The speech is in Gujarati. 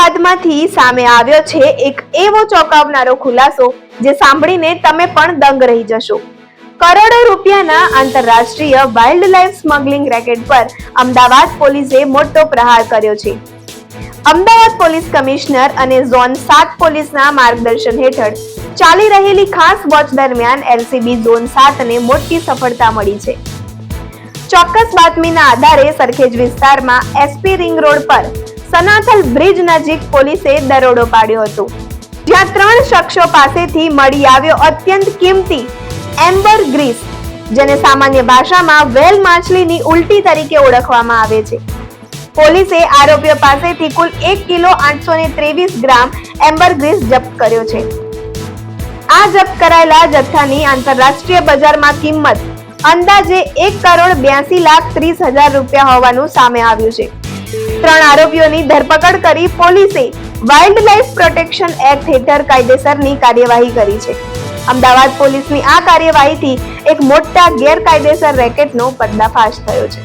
અમદાવાદમાંથી સામે આવ્યો છે એક એવો ચોંકાવનારો ખુલાસો જે સાંભળીને તમે પણ દંગ રહી જશો. કરોડો રૂપિયાના આંતરરાષ્ટ્રીય વાઇલ્ડ લાઇફ સ્મગલિંગ રેકેટ પર અમદાવાદ પોલીસે મોટો પ્રહાર કર્યો છે. અમદાવાદ પોલીસ કમિશનર અને ઝોન 7 પોલીસના માર્ગદર્શન હેઠળ ચાલી રહેલી ખાસ વોચ દરમિયાન એલસીબી ઝોન 7ને મોટી સફળતા મળી છે. ચોક્કસ બાતમીના આધારે સરખેજ વિસ્તારમાં એસપી રિંગ રોડ પર સનાથલ બ્રિજ નજીક પોલીસે દરોડો પાડ્યો હતો, જ્યાં 3 શખ્સો પાસેથી મળી આવ્યો અત્યંત કિંમતી એમ્બર ગ્રીસ, જેને સામાન્ય ભાષામાં વેલ માછલીની ઉલટી તરીકે ઓળખવામાં આવે છે. પોલીસે આરોપીઓ પાસેથી કુલ 1 કિલો 823 ગ્રામ એમ્બર ગ્રીસ જપ્ત કર્યો છે. આ જપ્ત કરાયેલા જથ્થાની આંતરરાષ્ટ્રીય બજારમાં કિંમત અંદાજે 1,82,30,00,000 રૂપિયા હોવાનું સામે આવ્યું છે. 3 આરોપીઓની ધરપકડ કરી પોલીસે વાઇલ્ડ લાઇફ પ્રોટેક્શન એક્ટ હેઠળ કાયદેસરની કાર્યવાહી કરી છે. અમદાવાદ પોલીસની આ કાર્યવાહીથી એક મોટા ગેરકાયદેસર રેકેટનો પર્દાફાશ થયો છે.